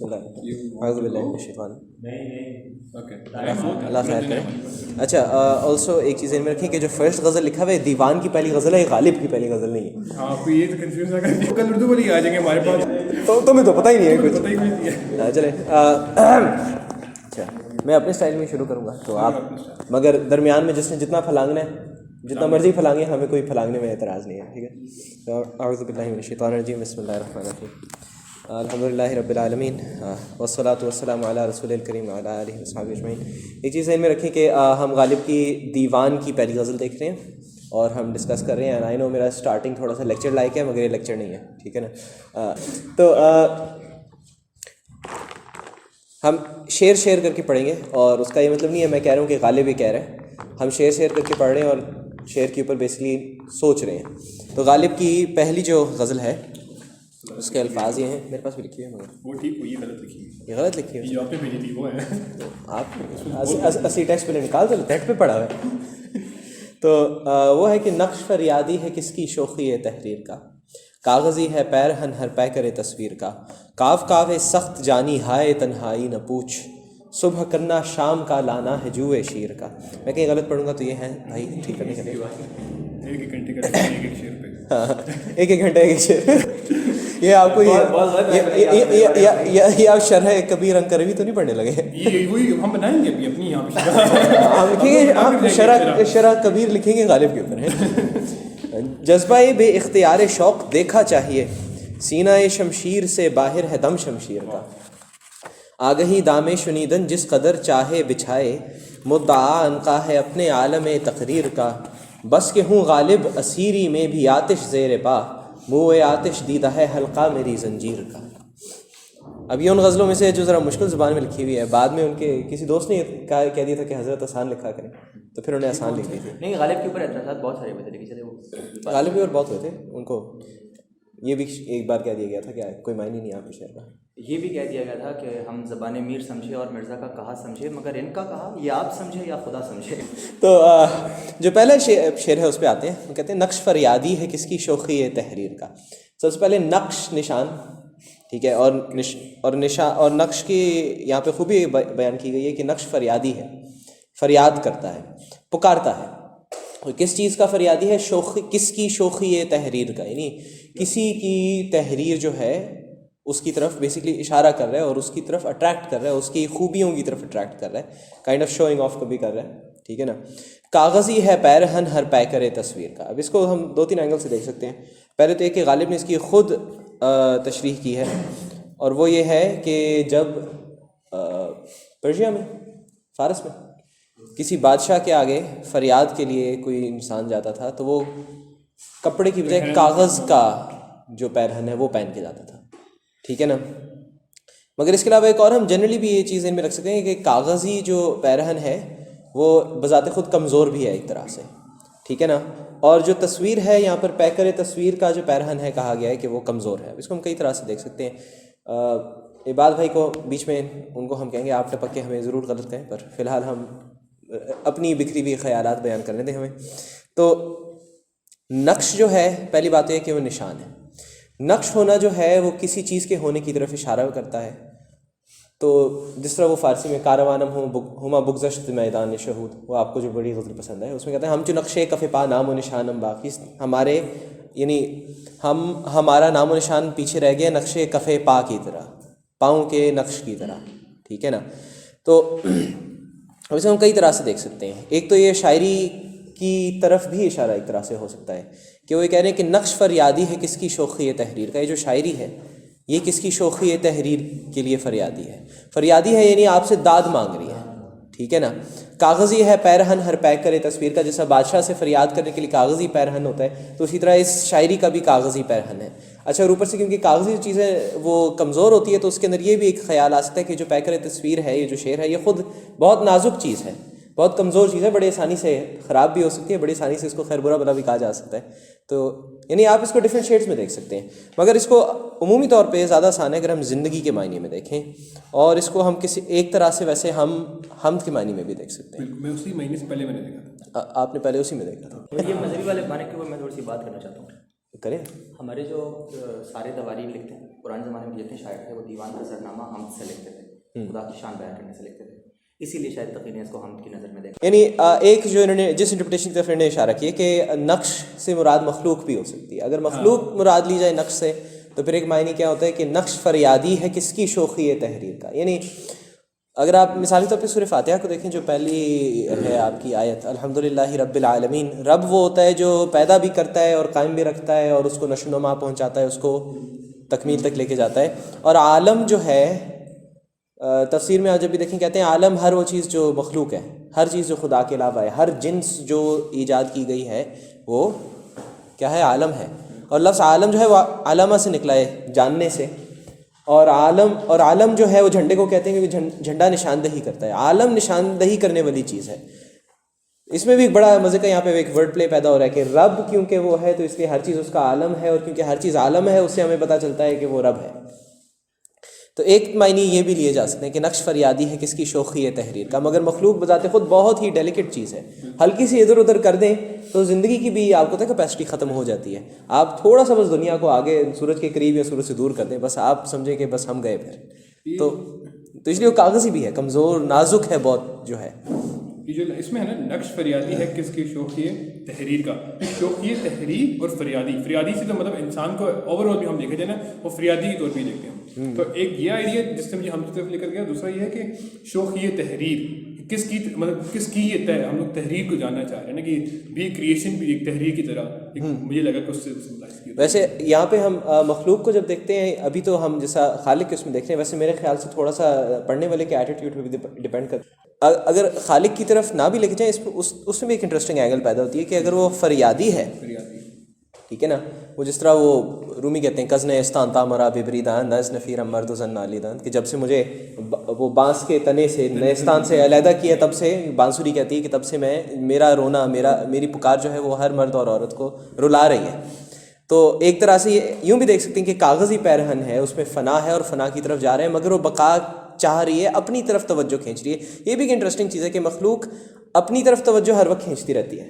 بسم اللہ اعوذ باللہ من الشیطان اللہ خیر کرے. اچھا آلسو ایک چیز ان میں رکھیں کہ جو فرسٹ غزل لکھا ہوا ہے دیوان کی پہلی غزل ہے, غالب کی پہلی غزل نہیں ہے. ہاں کوئی یہ تو کنفیوز نہ کریں, کل اردو والی آ جائیں گے ہمارے پاس, تو تمہیں تو پتہ ہی نہیں ہے کچھ. پتہ ہی نہیں ہے. چلے اچھا میں اپنے اسٹائل میں شروع کروں گا تو آپ مگر درمیان میں جس نے جتنا پھلانگنا ہے جتنا مرضی پھلانگے, ہمیں کوئی پھلانگنے میں اعتراض نہیں ہے, ٹھیک ہے. اعوذ باللہ من الشیطان الرجیم بسم اللہ الرحمن الرحیم الحمد للہ رب العالمین والصلاۃ والسلام علی رسول الکریم وعلی آلہ وصحبہ اجمعین. ایک چیز ذہن میں رکھیں کہ ہم غالب کی دیوان کی پہلی غزل دیکھ رہے ہیں اور ہم ڈسکس کر رہے ہیں. آئی نو میرا اسٹارٹنگ تھوڑا سا لیکچر لائک ہے مگر یہ لیکچر نہیں ہے, ٹھیک ہے نا. تو ہم شعر کر کے پڑھیں گے اور اس کا یہ مطلب نہیں ہے میں کہہ رہا ہوں کہ غالب یہ کہہ رہے ہیں, ہم شعر کر کے پڑھ رہے ہیں اور شعر کے اوپر بیسکلی سوچ رہے ہیں. تو غالب کی پہلی جو غزل ہے اس کے الفاظ یہ ہیں, میرے پاس بھی لکھی ہوئی ہے مگر وہ ٹھیک ہوئی, غلط لکھی ہے, یہ غلط لکھی ہے. جو آپ نے بھیجی تھی وہ ہے, آپ اسی ٹیکسٹ پہ نکال دو, ٹیکسٹ پہ پڑھا ہوا ہے. تو وہ ہے کہ نقش فریادی ہے کس کی شوخی ہے تحریر کا, کاغذی ہے پیرہن ہر پے کرے تصویر کا, کاف کاو سخت جانی ہائے تنہائی نہ پوچھ, صبح کرنا شام کا لانا ہے جوئے شیر کا. میں کہیں غلط پڑھوں گا تو یہ ہے بھائی ٹھیک کرنے کے لیے. ایک گھنٹے کا ایک شعر پہ, ہاں ایک گھنٹے ایک شعر. یہ آپ کو یہ آپ شرح کبیر انکروی تو نہیں پڑھنے لگے؟ وہی ہم بنائیں گے ابھی اپنی یہاں پہ ہم لکھیں گے, آپ شرح کبیر لکھیں گے غالب کے اوپر ہے. جذبہ بے اختیار شوق دیکھا چاہیے, سینہ شمشیر سے باہر ہے دم شمشیر کا, آگہی دام شنیدن جس قدر چاہے بچھائے, مدعا عنقا ہے اپنے عالم تقریر کا, بس کہ ہوں غالب اسیری میں بھی آتش زیر پا, منہ آتش دیدہ ہے حلقہ میری زنجیر کا. اب یہ ان غزلوں میں سے جو ذرا مشکل زبان میں لکھی ہوئی ہے, بعد میں ان کے کسی دوست نے کہہ دیا تھا کہ حضرت آسان لکھا کریں, تو پھر انہیں آسان لکھ دی تھی. نہیں غالب کے اوپر اعتراضات بہت سارے ہوئے تھے, لیکن وہ غالب کے اوپر بہت ہوئے تھے, ان کو یہ بھی ایک بار کہہ دیا گیا تھا کہ کوئی معنی نہیں آپ کے شعر کا. یہ بھی کہہ دیا گیا تھا کہ ہم زبان میر سمجھے اور مرزا کا کہا سمجھے, مگر ان کا کہا یہ آپ سمجھے یا خدا سمجھے. تو جو پہلا شعر ہے اس پہ آتے ہیں, وہ کہتے ہیں نقش فریادی ہے کس کی شوخی ہے تحریر کا. سب سے پہلے نقش نشان, ٹھیک ہے, اور نقش کی یہاں پہ خوبی بیان کی گئی ہے کہ نقش فریادی ہے, فریاد کرتا ہے, پکارتا ہے. اور کس چیز کا فریادی ہے؟ شوخی, کس کی شوخی ہے تحریر کا, یعنی کسی کی تحریر جو ہے اس کی طرف بیسکلی اشارہ کر رہا ہے اور اس کی طرف اٹریکٹ کر رہا ہے, اس کی خوبیوں کی طرف اٹریکٹ کر رہا ہے, کائنڈ آف شوئنگ آف کبھی کر رہا ہے, ٹھیک ہے نا. کاغذی ہے پیرہن ہر پے کرے تصویر کا. اب اس کو ہم دو تین اینگل سے دیکھ سکتے ہیں. پہلے تو یہ کہ غالب نے اس کی خود تشریح کی ہے, اور وہ یہ ہے کہ جب پرشیا میں, فارس میں کسی بادشاہ کے آگے فریاد کے لیے کوئی انسان جاتا تھا تو وہ کپڑے کی بجائے کاغذ کا جو پیرہن ہے وہ پہن کے جاتا تھا, ٹھیک ہے نا. مگر اس کے علاوہ ایک اور ہم جنرلی بھی یہ چیز ان میں رکھ سکتے ہیں کہ کاغذی جو پیرہن ہے وہ بذات خود کمزور بھی ہے ایک طرح سے, ٹھیک ہے نا. اور جو تصویر ہے یہاں پر پیکر تصویر کا جو پیرہن ہے کہا گیا ہے کہ وہ کمزور ہے. اس کو ہم کئی طرح سے دیکھ سکتے ہیں. عباد بھائی کو بیچ میں ان کو ہم کہیں گے آپ ٹپک کے ہمیں ضرور غلط کہیں, پر فی الحال ہم اپنی بکھری ہوئی خیالات بیان کرنے دیں ہمیں. تو نقش جو ہے پہلی بات یہ ہے کہ وہ نشان ہے. نقش ہونا جو ہے وہ کسی چیز کے ہونے کی طرف اشارہ کرتا ہے. تو جس طرح وہ فارسی میں کاروانم ہما بگزشت میدان شہود, وہ آپ کو جو بڑی غزل پسند ہے, اس میں کہتے ہیں ہم جو نقشے کف پا نام و نشانم باقی, ہمارے یعنی ہمارا نام و نشان پیچھے رہ گیا نقشے کف پا کی طرح, پاؤں کے نقش کی طرح, ٹھیک ہے نا. تو اب اسے ہم کئی طرح سے دیکھ سکتے ہیں. ایک تو یہ شاعری کی طرف بھی اشارہ ایک طرح سے ہو سکتا ہے کہ وہ یہ کہہ رہے ہیں کہ نقش فریادی ہے کس کی شوخی ہے تحریر کا. یہ جو شاعری ہے یہ کس کی شوخی ہے تحریر کے لیے فریادی ہے. فریادی ہے یعنی آپ سے داد مانگ رہی ہے, ٹھیک ہے نا. کاغذی ہے پیرہن ہر پے کرے تصویر کا, جیسا بادشاہ سے فریاد کرنے کے لیے کاغذی پیرہن ہوتا ہے تو اسی طرح اس شاعری کا بھی کاغذی پیرہن ہے. اچھا, اور اوپر سے کیونکہ کاغذی چیزیں وہ کمزور ہوتی ہے تو اس کے اندر یہ بھی ایک خیال آ سکتا ہے کہ جو پے کرے تصویر ہے, یہ جو شعر ہے, یہ خود بہت نازک چیز ہے, بہت کمزور چیز ہے, بڑے آسانی سے خراب بھی ہو سکتی ہے, بڑی آسانی سے اس کو خیر برا بلا بھی کہا جا سکتا ہے. تو یعنی آپ اس کو ڈفرینٹ شیڈز میں دیکھ سکتے ہیں, مگر اس کو عمومی طور پہ زیادہ آسان ہے اگر ہم زندگی کے معنی میں دیکھیں, اور اس کو ہم کسی ایک طرح سے ویسے ہم حمد کے معنی میں بھی دیکھ سکتے ہیں. میں اسی مہینے سے پہلے میں نے دیکھا تھا. آپ نے پہلے اسی میں دیکھا تھا. یہ مذہبی والے معنی کے اوپر میں تھوڑی سی بات کرنا چاہتا ہوں. کریں. ہمارے جو سارے تواری لکھتے ہیں پرانے زمانے میں جتنے شاعر تھے وہ دیوان کا سرنامہ حمد سے لکھتے تھے, خدا کی شان بیان کرنے سے لکھتے تھے, اسی لیے شاید تقی نے اس کو حمد کی نظر میں دیکھا. یعنی ایک جو انہوں نے جس انٹرپریٹیشن کی طرف انہوں نے اشارہ کیا کہ نقش سے مراد مخلوق بھی ہو سکتی ہے. اگر مخلوق مراد لی جائے نقش سے تو پھر ایک معنی کیا ہوتا ہے کہ نقش فریادی ہے کس کی شوخی تحریر کا. یعنی اگر آپ مثالی طور پہ سورہ فاتحہ کو دیکھیں, جو پہلی ہے آپ کی آیت الحمدللہ رب العالمین, رب وہ ہوتا ہے جو پیدا بھی کرتا ہے اور قائم بھی رکھتا ہے اور اس کو نشو و نما پہنچاتا ہے, اس کو تکمیل تک لے کے جاتا ہے. اور عالم جو ہے تفسیر میں آپ جب بھی دیکھیں کہتے ہیں عالم ہر وہ چیز جو مخلوق ہے, ہر چیز جو خدا کے علاوہ ہے, ہر جنس جو ایجاد کی گئی ہے وہ کیا ہے, عالم ہے. اور لفظ عالم جو ہے وہ علامہ سے نکلا ہے, جاننے سے. اور عالم جو ہے وہ جھنڈے کو کہتے ہیں کہ جھنڈا نشاندہی کرتا ہے. عالم نشاندہی کرنے والی چیز ہے. اس میں بھی ایک بڑا مزے کا یہاں پہ ایک ورڈ پلے پیدا ہو رہا ہے کہ رب کیونکہ وہ ہے تو اس لیے ہر چیز اس کا عالم ہے, اور کیونکہ ہر چیز عالم ہے اس سے ہمیں پتہ چلتا ہے کہ وہ رب ہے. تو ایک معنی یہ بھی لیے جا سکتے ہیں کہ نقش فریادی ہے کس کی شوخی تحریر کا, مگر مخلوق بذات خود بہت ہی ڈیلیکیٹ چیز ہے. ہلکی سی ادھر ادھر کر دیں تو زندگی کی بھی آپ کو پتہ ہے کیپیسٹی ختم ہو جاتی ہے. آپ تھوڑا سا بس دنیا کو آگے سورج کے قریب یا سورج سے دور کر دیں, بس آپ سمجھیں کہ بس ہم گئے پھر. تو اس لیے وہ کاغذی بھی ہے, کمزور نازک ہے بہت جو ہے. یہ جو اس میں ہے نا نقش فریادی ہے کس کی شوخی تحریر کا, شوخی تحریر اور فریادی سے تو مطلب انسان کو اوور آل بھی ہم دیکھے جائے نا وہ فریادی کے طور پہ ہی دیکھتے ہیں. تو ایک یہ آئیڈیا جس سے مجھے ہم کی طرف لے کر گیا. دوسرا یہ ہے کہ شوخی تحریر کس کی, مطلب کس کی یہ ہم لوگ تحریر کو جاننا چاہ رہے ہیں نا, کہ بھی کریشن بھی ایک تحریر کی طرح مجھے لگا کہ اس سے. ویسے یہاں پہ ہم مخلوق کو جب دیکھتے ہیں, ابھی تو ہم جیسا خالق کے اس میں دیکھتے ہیں, ویسے میرے خیال سے تھوڑا سا پڑھنے والے کے ایٹیٹیوڈ پہ بھی ڈپینڈ کرتا ہے. اگر خالق کی طرف نہ بھی لے کے جائیں اس میں بھی ایک انٹرسٹنگ اینگل پیدا ہوتی ہے کہ اگر وہ فریادی ہے, ٹھیک ہے نا, وہ جس طرح وہ رومی کہتے ہیں کزن استان تامرا ببریدان نز نفیر مرد زن نالیدان, کہ جب سے مجھے وہ بانس کے تنے سے نیستان سے علیحدہ کیا تب سے, بانسری کہتی ہے کہ تب سے میں میرا رونا میری پکار جو ہے وہ ہر مرد اور عورت کو رلا رہی ہے. تو ایک طرح سے یوں بھی دیکھ سکتے ہیں کہ کاغذی پیرہن ہے, اس میں فنا ہے اور فنا کی طرف جا رہے ہیں, مگر وہ بقا چاہ رہی ہے, اپنی طرف توجہ کھینچ رہی ہے. یہ بھی ایک انٹرسٹنگ چیز ہے کہ مخلوق اپنی طرف توجہ ہر وقت کھینچتی رہتی ہے,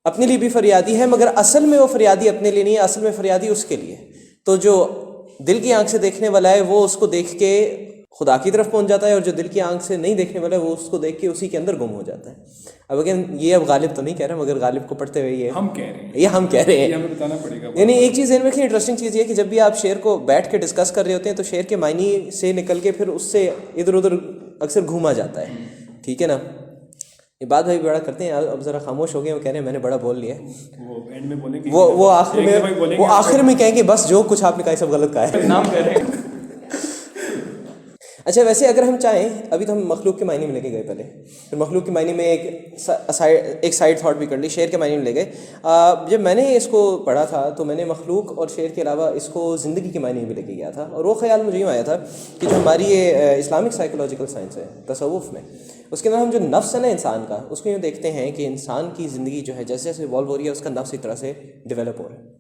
اپنے لیے بھی فریادی ہے, مگر اصل میں وہ فریادی اپنے لیے نہیں ہے, اصل میں فریادی اس کے لیے. تو جو دل کی آنکھ سے دیکھنے والا ہے وہ اس کو دیکھ کے خدا کی طرف پہنچ جاتا ہے, اور جو دل کی آنکھ سے نہیں دیکھنے والا ہے وہ اس کو دیکھ کے اسی کے اندر گم ہو جاتا ہے. اب اگر یہ اب غالب تو نہیں کہہ رہا, مگر غالب کو پڑھتے ہوئے یہ ہم کہہ رہے ہیں ہمیں بتانا پڑے گا. یعنی ایک چیز ذہن میں رکھیں, انٹرسٹنگ چیز یہ ہے کہ جب بھی آپ شعر کو بیٹھ کے ڈسکس کر رہے ہوتے ہیں تو شعر کے معنی سے نکل کے پھر اس سے ادھر ادھر اکثر گھوما جاتا ہے, ٹھیک ہے نا. یہ بات بھائی بڑا کرتے ہیں, اب ذرا خاموش ہو گئے, وہ کہہ رہے ہیں میں نے بڑا بول لیا, وہ آخر میں کہیں گے بس جو کچھ آپ نے کہا سب غلط کہا ہے, نام کہہ رہے ہیں. اچھا ویسے اگر ہم چاہیں, ابھی تو ہم مخلوق کے معنی میں لے کے گئے پہلے, پھر مخلوق کے معنی میں ایک سائڈ تھاٹ بھی کر لی, شعر کے معنی میں لے گئے. جب میں نے اس کو پڑھا تھا تو میں نے مخلوق اور شعر کے علاوہ اس کو زندگی کے معنی میں بھی لے کے گیا تھا, اور وہ خیال مجھے یوں آیا تھا کہ جو ہماری یہ اسلامک سائیکولوجیکل سائنس ہے تصوف میں, اس کے اندر ہم جو نفس ہے نا انسان کا, اس کو یوں دیکھتے ہیں کہ انسان کی زندگی جو ہے جیسے جیسے ایوالو ہو رہی ہے اس کا نفس ایک طرح سے ڈیولپ ہو رہا ہے.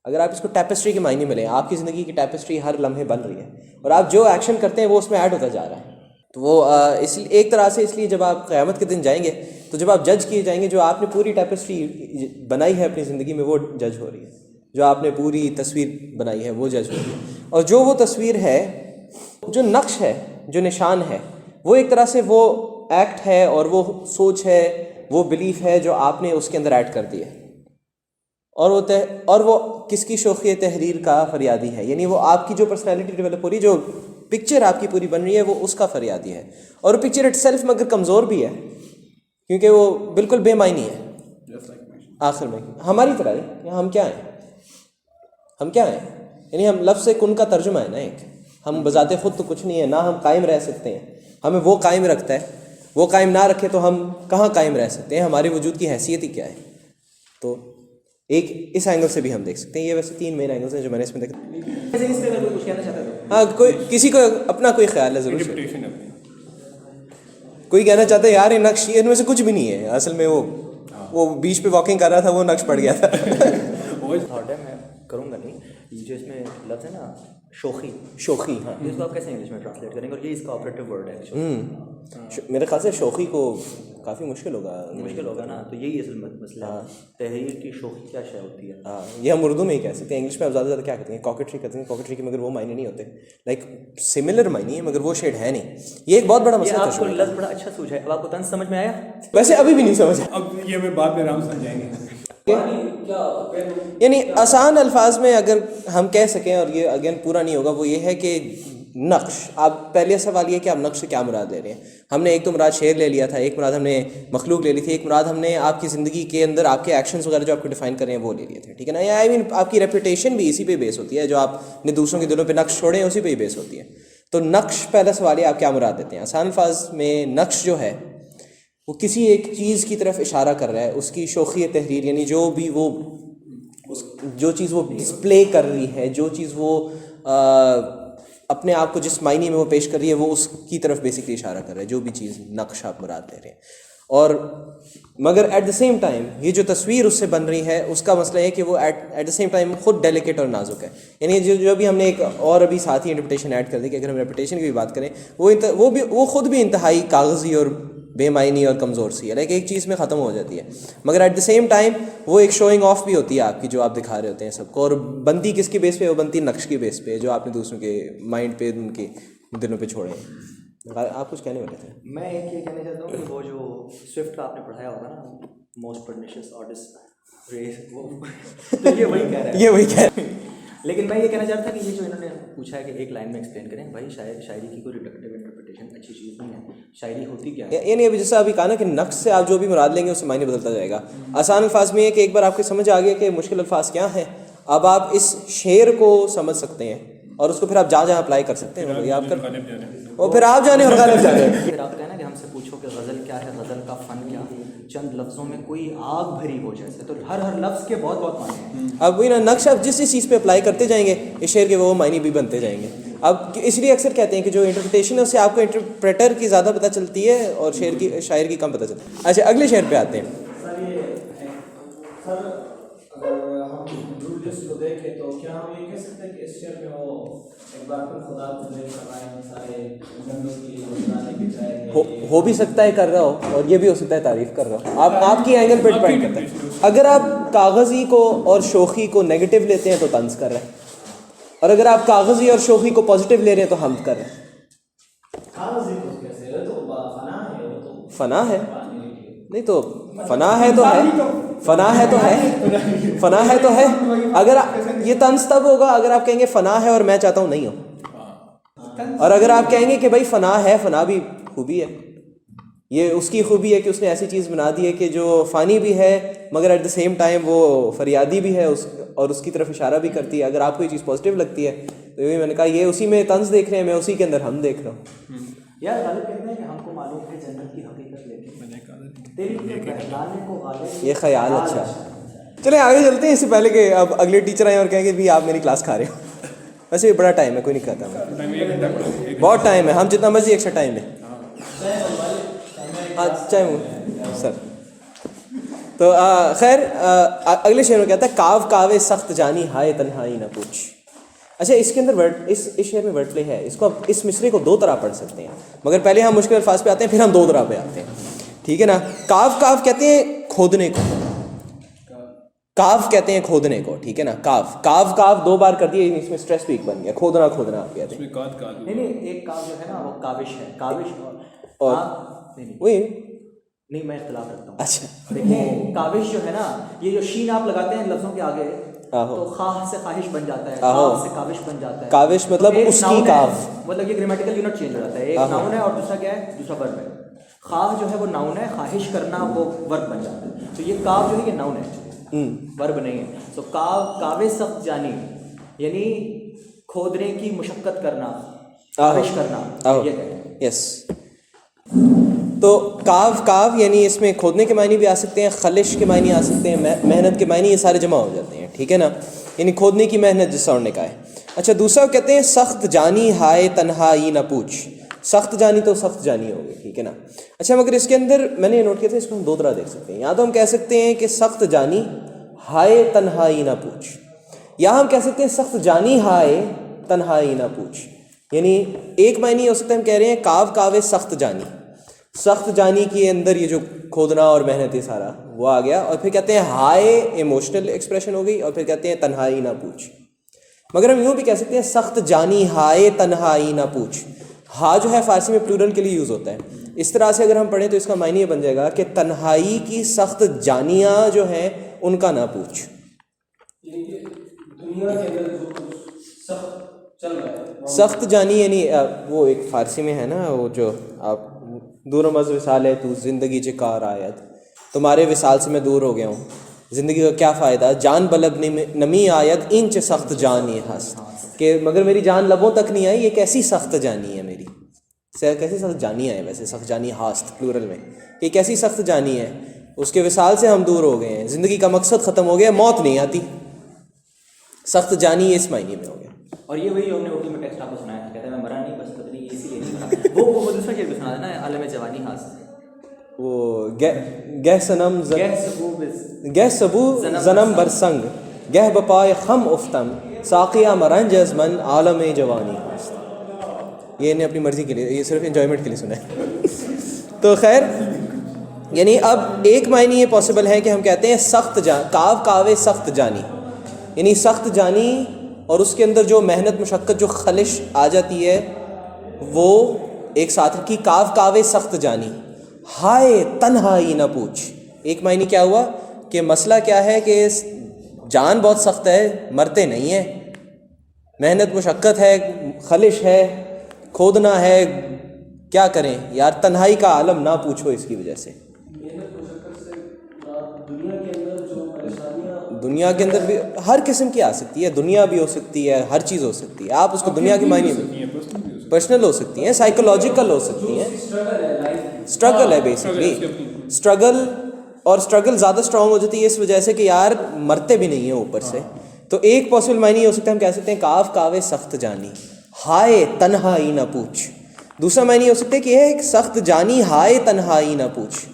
اگر آپ اس کو ٹیپسٹری کے معنی میں لیں, آپ کی زندگی کی ٹیپسٹری ہر لمحے بن رہی ہے, اور آپ جو ایکشن کرتے ہیں وہ اس میں ایڈ ہوتا جا رہا ہے. تو وہ اس ایک طرح سے اس لیے جب آپ قیامت کے دن جائیں گے تو جب آپ جج کیے جائیں گے, جو آپ نے پوری ٹیپسٹری بنائی ہے اپنی زندگی میں وہ جج ہو رہی ہے, جو آپ نے پوری تصویر بنائی ہے وہ جج ہو رہی ہے. اور جو وہ تصویر ہے, جو نقش ہے, جو نشان ہے, وہ ایک طرح سے وہ ایکٹ ہے اور وہ سوچ ہے, وہ بلیف ہے جو آپ نے اس کے اندر ایڈ کر دی ہے, اور وہ کس کی شوخی تحریر کا فریادی ہے. یعنی وہ آپ کی جو پرسنالٹی ڈیولپ ہو رہی ہے, جو پکچر آپ کی پوری بن رہی ہے, وہ اس کا فریادی ہے. اور وہ پکچر اٹ سیلف مگر کمزور بھی ہے, کیونکہ وہ بالکل بے معنی ہے آخر میں. ہماری طرح ہے, ہم کیا ہیں, یعنی ہم لفظ کن کا ترجمہ ہے نا ایک, ہم بذات خود تو کچھ نہیں ہے, نہ ہم قائم رہ سکتے ہیں, ہمیں وہ قائم رکھتا ہے, وہ قائم نہ رکھے تو ہم کہاں قائم رہ سکتے ہیں, ہمارے وجود کی حیثیت ہی کیا ہے. تو ایک اس اینگل سے بھی ہم دیکھ سکتے ہیں. یہ ویسے 3 مین اینگلس ہیں جو میں نے اس میں دیکھا. ہاں کوئی کسی کو اپنا کوئی خیال ہے ضرور, کوئی کہنا چاہتا ہے یار یہ نقش ان میں سے کچھ بھی نہیں ہے, اصل میں وہ بیچ پہ واکنگ کر رہا تھا وہ نقش پڑ گیا تھا. میں کروں گا نہیں, جو اس میں لفظ ہے نا شوخی شوخی. ہاں اس کو آپ کیسے انگلش میں ٹرانسلیٹ کریں گے؟ اور یہ اس کا آپریٹو ورڈ ہے. میرے خیال سے شوخی کو کافی مشکل ہوگا. مشکل ہوگا نا, تو یہی اصل مسئلہ ہے. تحریر کی شوخی کیا شے ہوتی ہے؟ ہاں یہ ہم اردو میں ہی کہہ سکتے ہیں. انگلش میں آپ زیادہ سے زیادہ کیا کہتے ہیں؟ کاکٹری کہتے ہیں. کاکٹری کے مگر وہ معنی نہیں ہوتے, لائک سملر معنی ہے مگر وہ شیڈ ہے نہیں. یہ ایک بہت بڑا مسئلہ آپ کو لفظ بڑا اچھا سوچا ہے. اب آپ کو طنز سمجھ میں آیا؟ ویسے ابھی بھی نہیں سمجھ. اب یہ ہمیں بعد میں آرام سمجھائیں گے. یعنی آسان الفاظ میں اگر ہم کہہ سکیں, اور یہ اگین پورا نہیں ہوگا, وہ یہ ہے کہ نقش. آپ پہلے سوال یہ کہ آپ نقش سے کیا مراد لے رہے ہیں. ہم نے ایک تو مراد شعر لے لیا تھا, ایک مراد ہم نے مخلوق لے لی تھی, ایک مراد ہم نے آپ کی زندگی کے اندر آپ کے ایکشنز وغیرہ جو آپ کو ڈیفائن کر رہے ہیں وہ لے لیے تھے, ٹھیک ہے نا. آئی مین آپ کی ریپوٹیشن بھی اسی پہ بیس ہوتی ہے, جو آپ نے دوسروں کے دلوں پہ نقش چھوڑے ہیں اسی پہ ہی بیس ہوتی ہے. تو نقش پہلا سوال ہے آپ کیا مراد دیتے ہیں. آسان الفاظ میں نقش جو ہے وہ کسی ایک چیز کی طرف اشارہ کر رہا ہے, اس کی شوخی تحریر, یعنی جو بھی وہ جو چیز وہ ڈسپلے کر رہی ہے, جو چیز وہ اپنے آپ کو جس معنی میں وہ پیش کر رہی ہے, وہ اس کی طرف بیسکلی اشارہ کر رہا ہے, جو بھی چیز نقش آپ مراد لے رہے ہیں. اور مگر ایٹ دا سیم ٹائم یہ جو تصویر اس سے بن رہی ہے اس کا مسئلہ ہے کہ وہ ایٹ دا سیم ٹائم خود ڈیلیکیٹ اور نازک ہے. یعنی جو بھی ہم نے ایک اور ابھی ساتھ ہی انٹرپریٹیشن ایڈ کر دی کہ اگر ہم ریپوٹیشن کی بھی بات کریں, وہ خود بھی انتہائی کاغذی اور بے معنی اور کمزور سی ہے, لائک ایک چیز میں ختم ہو جاتی ہے, مگر ایٹ دا سیم ٹائم وہ ایک شوئنگ آف بھی ہوتی ہے آپ کی, جو آپ دکھا رہے ہوتے ہیں سب کو. اور بنتی کس کی بیس پہ؟ وہ بنتی نقش کی بیس پہ, جو آپ نے دوسروں کے مائنڈ پہ, ان کے دلوں پہ چھوڑے ہیں. آپ کچھ کہنے والے تھے؟ میں ایک یہ کہنا چاہتا ہوں کہ وہ جو سوئفٹ کا آپ نے پڑھایا ہوگا نا, موسٹ پرنیشیس آرٹسٹ ریس, تو یہ وہی کہہ رہا ہے, یہ وہی کہہ رہے ہیں. لیکن میں یہ کہنا چاہتا تھا کہ یہ جو انہوں نے پوچھا ہے کہ ایک لائن میں ایکسپلین کریں, بھائی شاعری کی کوئی ریڈکٹیو انٹرپریٹیشن اچھی چیز نہیں ہے. شاعری ہوتی کیا ہے؟ یعنی ابھی جیسا ابھی کہا نا کہ نقش سے آپ جو بھی مراد لیں گے اس سے معنی بدلتا جائے گا. آسان الفاظ میں یہ کہ ایک بار آپ کو سمجھ آ گیا کہ مشکل الفاظ کیا ہیں, اب آپ اس شعر کو سمجھ سکتے ہیں اور اس کو پھر آپ جہاں اپلائی کر سکتے ہیں, وہ آپ کر, اور پھر آپ جانے اور غالب جانے. پھر آپ کہنا کہ ہم سے پوچھو کہ غزل کیا ہے, غزل کا فن کیا, چند لفظوں میں کوئی آگ بھری ہو جیسے, تو ہر لفظ کے بہت بہت معنی ہیں. اب وہی نا, نقش آپ جس چیز پہ اپلائی کرتے جائیں گے اس شعر کے وہ معنی بھی بنتے جائیں گے. اب اس لیے اکثر کہتے ہیں کہ جو انٹرپریٹیشن ہے اس سے آپ کو انٹرپریٹر کی زیادہ پتہ چلتی ہے اور شاعر کی کم پتہ چلتی ہے. اچھا اگلے شعر پہ آتے ہیں. کو دیکھیں تو کیا ہم یہ کہہ سکتے ہیں کہ اس شعر میں وہ ایک بار پھر خدا کو دیکھ کر رہے ہیں سارے گندوں کی بنانے کی جائے ہو بھی سکتا ہے کر رہا ہو, اور یہ بھی ہو سکتا ہے تعریف کر رہا ہو. آپ کی اینگل پہ ڈپینڈ کرتا ہے. اگر آپ کاغذی کو اور شوخی کو نیگیٹو لیتے ہیں تو طنز کر رہے ہیں, اور اگر آپ کاغذی اور شوخی کو پازیٹیو لے رہے ہیں تو حمد کر رہے ہیں. کاغذی کو کیسے, وہ تو فنا ہے, وہ تو فنا ہے نہیں تو فنا ہے تو ہے, فنا ہے تو ہے, فنا ہے تو ہے. اگر یہ طنز تب ہوگا اگر آپ کہیں گے فنا ہے اور میں چاہتا ہوں نہیں ہو, اور اگر آپ کہیں گے کہ بھائی فنا ہے, فنا بھی خوبی ہے, یہ اس کی خوبی ہے کہ اس نے ایسی چیز بنا دی ہے کہ جو فانی بھی ہے مگر ایٹ دا سیم ٹائم وہ فریادی بھی ہے, اور اس کی طرف اشارہ بھی کرتی ہے. اگر آپ کو یہ چیز پازیٹیو لگتی ہے تو یہ میں نے کہا یہ اسی میں طنز دیکھ رہے ہیں, میں اسی کے اندر ہم دیکھ رہا ہوں. یار غالب کہتے ہیں کہ ہم کو معلوم ہے جنت کی حقیقت, لیکن یہ خیال اچھا. چلیں آگے چلتے ہیں, اس سے پہلے کہ اب اگلے ٹیچر آئیں اور کہیں کہ بھی آپ میری کلاس کھا رہے ہو. ویسے بڑا ٹائم ہے, کوئی نہیں کہتا, میں بہت ٹائم ہے, ہم جتنا مرضی ایکسٹرا ٹائم لیں. اچھا سر. تو خیر اگلے شعر میں کہتا ہے کاو کاوے سخت جانی ہائے تنہائی نہ پوچھ. اچھا اس کے اندر اس شعر میں ورڈ پلے ہے. اس کو اب اس مصرے کو دو طرح پڑھ سکتے ہیں, مگر پہلے ہم مشکل الفاظ پہ آتے ہیں, پھر ہم دو طرح پہ آتے ہیں, ٹھیک ہے نا. کاف کاف کہتے ہیں کھودنے کو, کاف کہتے ہیں کھودنے کو, ٹھیک ہے نا. کاف کاف کاف دو بار کر دیا, اس میں اسٹریس پیک بن گیا, کھودنا کھودنا آپ کہتے ہیں. نہیں ایک کاف جو ہے نا وہ کاوش ہے, کاوش اور وہی نہیں میں اختلاف رکھتا ہوں. اچھا دیکھیں کاوش جو ہے نا, یہ جو شین آپ لگاتے ہیں لفظوں کے آگے تو خواہ سے خواہش بن جاتا ہے, کاف سے کاوش بن جاتا ہے. کاوش مطلب اس کی کاف, مطلب یہ گرامیٹیکل یونٹ چینج ہو جاتا ہے. ایک ناؤن ہے اور دوسرا کیا ہے, دوسرا ورب ہے. خواہ جو ہے وہ ناؤن ہے, خواہش کرنا وہ ورب بن جاتا ہے. تو یہ کاف جو ہے یہ ناؤن ہے, ورب نہیں ہے. تو کاوے سخت جانی یعنی کھودنے کی مشقت کرنا, خواہش کرنا. یس. تو کاف کاف یعنی اس میں کھودنے کے معنی بھی آ سکتے ہیں, خلش کے معنی آ سکتے ہیں, محنت کے معنی, یہ سارے جمع ہو جاتے ہیں, ٹھیک ہے نا. یعنی کھودنے کی محنت جس اور نے کہا ہے. اچھا دوسرا کہتے ہیں سخت جانی ہائے تنہائی نہ پوچھ. سخت جانی تو سخت جانی ہوگی, ٹھیک ہے نا. اچھا مگر اس کے اندر میں نے نوٹ کیا تھا, اس کو ہم دو طرح دیکھ سکتے ہیں. یا تو ہم کہہ سکتے ہیں کہ سخت جانی ہائے تنہائی نہ پوچھ, یا ہم کہہ سکتے ہیں سخت جانی ہائے تنہائی نہ پوچھ. یعنی ایک معنی یہ ہو سکتا ہے ہم کہہ رہے ہیں کاو کاوے سخت جانی. سخت جانی کے اندر یہ جو کھودنا اور محنت یہ سارا وہ آ گیا. اور پھر کہتے ہیں ہائے ایموشنل ایکسپریشن ہو گئی. اور پھر کہتے ہیں تنہائی نہ پوچھ. مگر ہم یوں بھی کہہ سکتے ہیں سخت جانی ہائے تنہائی نہ پوچھ. ہا جو ہے فارسی میں پلورل کے لیے یوز ہوتا ہے. اس طرح سے اگر ہم پڑھیں تو اس کا معنی یہ بن جائے گا کہ تنہائی کی سخت جانیاں جو ہیں ان کا نہ پوچھ. دنیا کے اندر جو سخت چل رہا ہے سخت جانی یعنی وہ ایک فارسی میں ہے نا وہ جو آپ دور مز وصال ہے تو زندگی چکار آیت تمہارے وصال سے میں دور ہو گیا ہوں زندگی کا کیا فائدہ جان بلب نمی آیت انچ سخت جانی ہست کہ مگر میری جان لبوں تک نہیں آئی. یہ کیسی سخت جانی ہے میری کیسی سخت جانی ہے ویسے سخت جانی ہاست پلورل میں کہ کیسی سخت جانی ہے. اس کے وصال سے ہم دور ہو گئے ہیں. زندگی کا مقصد ختم ہو گیا موت نہیں آتی. سخت جانی اس معنی میں ہو گیا. اور یہ وہی ہم نے اردو میں ٹیکسٹ آپ کو سنایا تھا کہتے ہیں میں مرا نہیں بس پتہ نہیں اسی لیے نہیں مرا. وہ دوسرا شعر بھی سنا تھا نا عالم جوانی ہاست وہ گہ سنم گہ سبو زنم برسنگ گہ بپائے خم افتم ساقیہ مرنج از من عالم جوانی ہاست. یہ انہیں اپنی مرضی کے لیے یہ صرف انجوائمنٹ کے لیے سنا ہے. تو خیر یعنی اب ایک معنی یہ پاسبل ہے کہ ہم کہتے ہیں سخت کاو کاوے سخت جانی یعنی سخت جانی اور اس کے اندر جو محنت مشقت جو خلش آ جاتی ہے وہ ایک ساتھ کی کاو کاوے سخت جانی ہائے تنہائی نہ پوچھ. ایک معنی کیا ہوا کہ مسئلہ کیا ہے کہ جان بہت سخت ہے مرتے نہیں ہیں محنت مشقت ہے خلش ہے کھودنا ہے کیا کریں یار تنہائی کا عالم نہ پوچھو اس کی وجہ سے. دنیا کے اندر بھی ہر قسم کی آ سکتی ہے. دنیا بھی ہو سکتی ہے ہر چیز ہو سکتی ہے. آپ اس کو دنیا کے معنی میں پرسنل ہو سکتی ہیں سائیکولوجیکل ہو سکتی ہیں. اسٹرگل ہے بیسکلی اسٹرگل اور اسٹرگل زیادہ اسٹرانگ ہو جاتی ہے اس وجہ سے کہ یار مرتے بھی نہیں ہیں اوپر سے. تو ایک پاسبل معنی ہو سکتا ہے ہم کہہ سکتے ہیں کاف کاوے سخت جانی ہائے تنہائی نہ پوچھ. دوسرا معنی ہو سکتا ہے کہ یہ ایک سخت جانی ہائے تنہائی نہ پوچھ.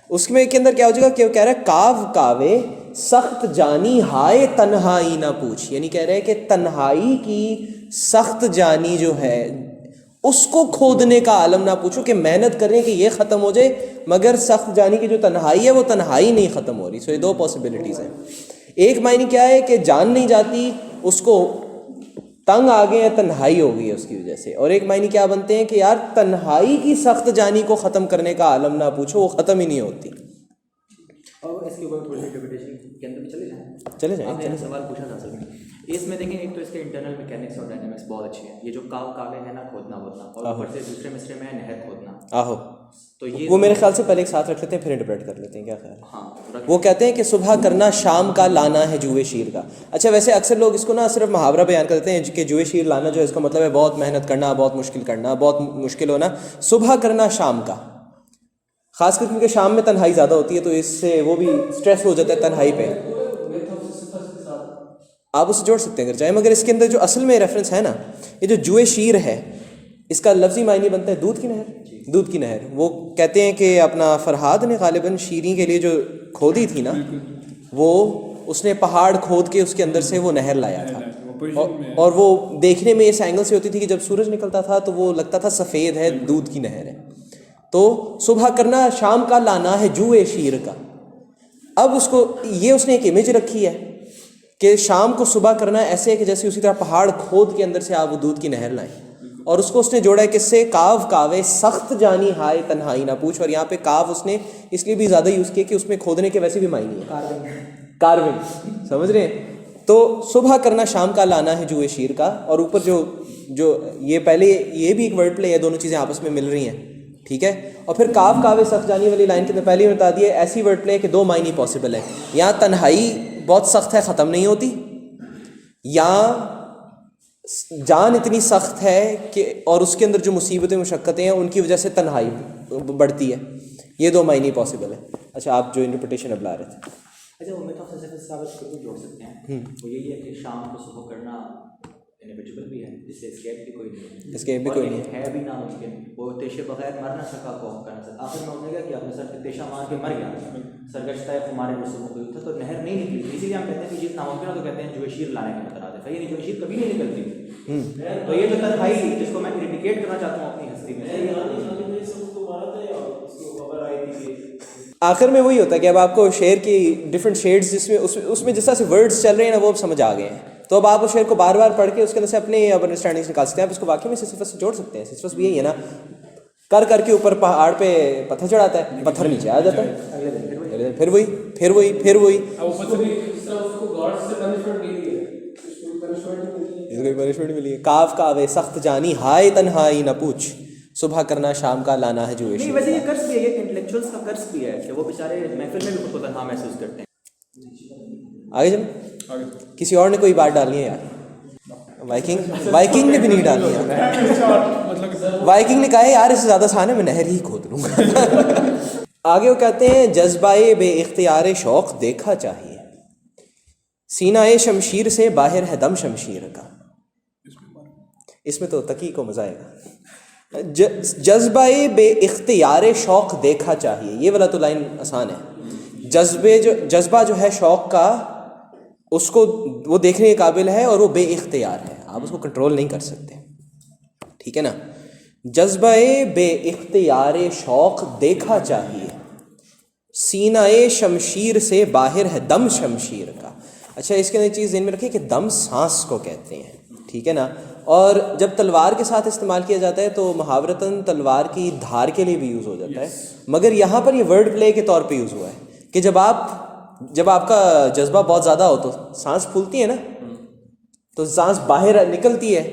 اس میں کے اندر کیا ہو جائے گا کہ وہ کہہ رہا ہے کاو کاوے سخت جانی ہائے تنہائی نہ پوچھ یعنی کہہ رہے ہیں کہ تنہائی کی سخت جانی جو ہے اس کو کھودنے کا عالم نہ پوچھو کہ محنت کریں کہ یہ ختم ہو جائے مگر سخت جانی کی جو تنہائی ہے وہ تنہائی نہیں ختم ہو رہی. سو یہ دو پاسبلٹیز ہیں. ایک معنی کیا ہے کہ جان نہیں جاتی اس کو تنگ آ گئے ہیں تنہائی ہو گئی ہے اس کی وجہ سے. اور ایک معنی کیا بنتے ہیں کہ یار تنہائی کی سخت جانی کو ختم کرنے کا عالم نہ پوچھو وہ ختم ہی نہیں ہوتی. اور اس کے اوپر تھوڑی سی انٹرپریٹیشن کے اندر بھی چلے جائیں. آپ نے سوال پوچھا تھا سر اس میں دیکھیں ایک تو اس کے انٹرنل میکینکس اور ڈائنامکس بہت اچھے ہیں. یہ جو کاوے ہے نا کھودنا وودنا اور اوپر سے دوسرے مصرے میں نہر کھودنا آہو تو یہ وہ میرے خیال سے پہلے ایک ساتھ رکھ لیتے ہیں پھر انٹرپریٹ کر لیتے ہیں کیا خیال ہے. ہاں وہ کہتے ہیں کہ صبح کرنا شام کا لانا ہے جوئے شیر کا. اچھا ویسے اکثر لوگ اس کو نا صرف محاورہ بیان کرتے ہیں کہ جوئے شیر لانا جو ہے اس کا مطلب ہے بہت محنت کرنا بہت مشکل کرنا بہت مشکل ہونا. صبح کرنا شام کا خاص کر کیونکہ شام میں تنہائی زیادہ ہوتی ہے تو اس سے وہ بھی اسٹریس ہو جاتا ہے تنہائی پہ. آپ اسے جوڑ سکتے ہیں اگر چاہیں مگر اس کے اندر جو اصل میں ریفرنس ہے نا یہ جو جوئے شیر ہے اس کا لفظی معنی بنتا ہے دودھ کی نہر. دودھ کی نہر وہ کہتے ہیں کہ اپنا فرہاد نے غالباً شیریں کے لیے جو کھودی تھی نا وہ اس نے پہاڑ کھود کے اس کے اندر سے وہ نہر لایا تھا اور وہ دیکھنے میں اس اینگل سے ہوتی تھی کہ جب سورج نکلتا تھا تو وہ لگتا تھا سفید ہے دودھ کی نہر ہے. تو صبح کرنا شام کا لانا ہے جوئے شیر کا. اب اس کو یہ اس نے ایک امیج رکھی ہے کہ شام کو صبح کرنا ایسے ہے کہ جیسے اسی طرح پہاڑ کھود کے اندر سے آپ وہ دودھ کی نہر لائیں. اور اس کو اس نے جوڑا ہے کس سے کاو کاوے سخت جانی ہائے تنہائی نہ پوچھ. اور یہاں پہ کاو اس نے اس لیے بھی زیادہ یوز کیا کہ اس میں کھودنے کے ویسے بھی معنی ہے کارونگ سمجھ رہے ہیں. تو صبح کرنا شام کا لانا ہے جوئے شیر کا. اور اوپر جو یہ پہلے یہ بھی ایک ورڈ پلے ہے دونوں چیزیں آپس میں مل رہی ہیں ٹھیک ہے. اور پھر کاو کاوے سخت جانی والی لائن کے میں پہلے ہی بتا دیا ایسی ورڈ پلے کہ دو معنی پاسبل ہے. یہاں تنہائی بہت سخت ہے ختم نہیں ہوتی یا جان اتنی سخت ہے کہ اور اس کے اندر جو مصیبتیں مشقتیں ہیں ان کی وجہ سے تنہائی بڑھتی ہے. یہ دو معنی پاسبل ہے. اچھا آپ جو انٹرپریٹیشن اب لا رہے تھے. اچھا وہ میں تو آپ سے ثابت کر کے جوڑ سکتے ہیں وہ یہی ہے کہ شام کو صبح کرنا انیویٹیبل بھی ہے جس سے اسکیپ بھی کوئی نہیں اسکیپ بھی کوئی نہیں ہے بھی ناممکن. وہ تیشے بغیر مر نہ سکا قوم کا نظر آخر میں ہونے گا کہ اپنے سر تیشہ مار کے مر گیا سرگشتہ ہمارے رسوموں کو تھا تو نہر نہیں نکلی. اسی لیے ہم کہتے ہیں کہ جس ناممکن ہے تو کہتے ہیں جوئے شیر لانے کے مترادف ہے. یعنی جوئے شیر کبھی نہیں نکلتی تو یہ جو تنہائی جس کو میں انڈیکیٹ کرنا چاہتا ہوں اپنی ہستی میں، آخر میں وہی ہوتا ہے کہ اب آپ کو شعر کی ڈفرینٹ شیڈز جس میں اس میں جس طرح سے ورڈز چل رہے ہیں نا وہ اب سمجھ آ گئے ہیں، تو اب آپ اس شعر کو بار بار پڑھ کے اس کے اندر سے اپنے اب انڈرسٹینڈنگس نکال سکتے ہیں. آپ اس کو واقعی میں سسیفس سے جوڑ سکتے ہیں. سسیفس بھی یہی ہے نا، کر کے اوپر پہاڑ پہ پتھر چڑھاتا ہے، پتھر نیچے آ جاتا ہے، پھر وہی پنشمنٹ ملی ہے. کاف کاوے سخت جانی ہائے تنہائی نہ پوچھ، صبح کرنا شام کا لانا ہے جو نہیں. ویسے یہ قرض بھی ہے، یہ انٹلیکچوئلس کا قرض بھی ہے کہ وہ بیچارے محفل میں بھی خود کو تنہا محسوس کرتے ہیں. آگے چلیں. کسی اور نے کوئی بات ڈالنی ہے یار؟ وائکنگ نے بھی نہیں ڈالی یار. وائکنگ نے کہا ہے یار اس سے زیادہ آسان ہے میں نہر ہی کھود لوں گا. آگے وہ کہتے ہیں جذبۂ بے اختیار شوق دیکھا چاہیے، سینہ شمشیر سے باہر ہے دم شمشیر کا. اس میں تو تقی کو مزہ آئے گا. جذبۂ بے اختیار شوق دیکھا چاہیے، یہ والا تو لائن آسان ہے. جذبہ جو ہے شوق کا اس کو وہ دیکھنے کے قابل ہے اور وہ بے اختیار ہے، آپ اس کو کنٹرول نہیں کر سکتے. ٹھیک ہے نا. جذبۂ بے اختیار شوق دیکھا چاہیے، سینہ شمشیر سے باہر ہے دم شمشیر کا. اچھا اس کے اندر چیز ذہن میں رکھیں کہ دم سانس کو کہتے ہیں. ٹھیک ہے نا. اور جب تلوار کے ساتھ استعمال کیا جاتا ہے تو محاورتاً تلوار کی دھار کے لیے بھی یوز ہو جاتا ہے، مگر یہاں پر یہ ورڈ پلے کے طور پہ یوز ہوا ہے کہ جب آپ کا جذبہ بہت زیادہ ہو تو سانس پھولتی ہے نا، تو سانس باہر نکلتی ہے.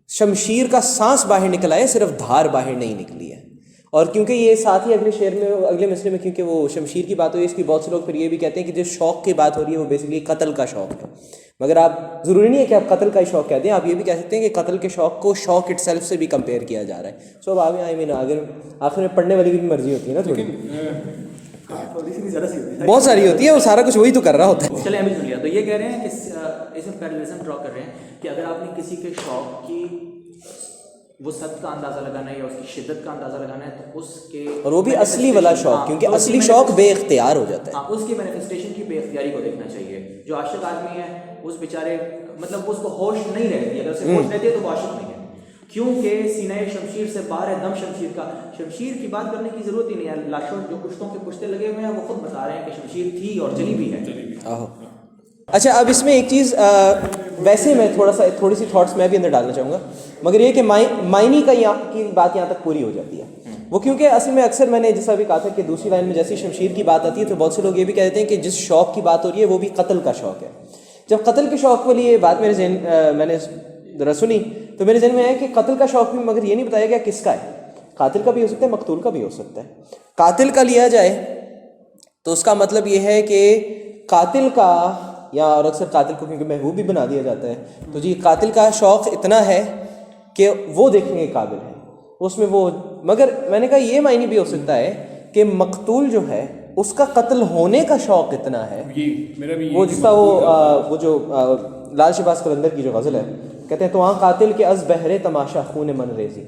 شمشیر کا سانس باہر نکلا ہے، صرف دھار باہر نہیں نکلی ہے. اور کیونکہ یہ ساتھ ہی اگلے شعر میں اگلے مسئلے میں کیونکہ وہ شمشیر کی بات ہوئی، اس کی بہت سے لوگ پھر یہ بھی کہتے ہیں کہ جس شوق کی بات ہو رہی ہے وہ بیسیکلی قتل کا شوق ہے. مگر آپ ضروری نہیں ہے کہ آپ قتل کا ہی شوق کہتے ہیں، آپ یہ بھی کہہ سکتے ہیں کہ قتل کے شوق کو شوق اٹ سیلف سے بھی کمپیئر کیا جا رہا ہے. سو اب آخر میں پڑھنے والی کی بھی مرضی ہوتی ہے نا، تھوڑی بہت ساری ہوتی ہے، وہ سارا کچھ وہی تو کر رہا ہوتا ہے. چلیں ابھی سن لیا. تو یہ کہہ رہے ہیں کہ اس میں پیرلزم ڈرا کر رہے ہیں کہ اگر آپ نے کسی کے شوق کی وسعت کا اندازہ لگانا ہے یا اس کی شدت کا اندازہ لگانا ہے تو اس کے، اور وہ بھی اصلی والا شوق، کیونکہ اصلی شوق بے اختیار ہو جاتا ہے. اس کی مینیفیسٹیشن کی بے اختیاری کو دیکھنا چاہیے. جو عاشق آدمی ہے اس بیچارے مطلب اس کو ہوش نہیں رہتی، اگر اسے ہوش رہتی ہے تو وہ عاشق نہیں ہے، کیونکہ سینہ شمشیر سے باہر ہے دم شمشیر کا. شمشیر کی بات کرنے کی ضرورت ہی نہیں ہے، لاشوں جو پشتوں کے پشتے لگے ہوئے ہیں وہ خود بتا رہے ہیں کہ شمشیر تھی اور چلی بھی ہے. اچھا اب اس میں ایک چیز ویسے میں تھوڑی سی تھاٹس میں بھی اندر ڈالنا چاہوں گا، مگر یہ کہ معنی کی بات یہاں تک پوری ہو جاتی ہے. وہ کیونکہ اصل میں اکثر میں نے جیسا بھی کہا تھا کہ دوسری لائن میں جیسی شمشیر کی بات آتی ہے تو بہت سے لوگ یہ بھی کہتے ہیں کہ جس شوق کی بات ہو رہی ہے وہ بھی قتل کا شوق ہے. جب قتل کے شوق والی یہ بات میں نے ذرا سنی تو میرے ذہن میں ہے کہ قتل کا شوق بھی، مگر یہ نہیں بتایا گیا کس کا ہے. قاتل کا بھی ہو سکتا ہے، مقتول کا بھی ہو سکتا ہے. قاتل کا لیا جائے تو اس کا مطلب یہ ہے کہ قاتل کا، یا اور اکثر قاتل کو کیونکہ محبوب بھی بنا دیا جاتا ہے، تو جی قاتل کا شوق اتنا ہے کہ وہ دیکھنے کے قابل ہے اس میں وہ. مگر میں نے کہا یہ معنی بھی ہو سکتا ہے کہ مقتول جو ہے اس کا قتل ہونے کا شوق اتنا ہے. وہ جس طرح وہ جو لال شہباز قلندر کی جو غزل ہے، کہتے ہیں تو وہاں قاتل کے از بہرے تماشا خون من ریزی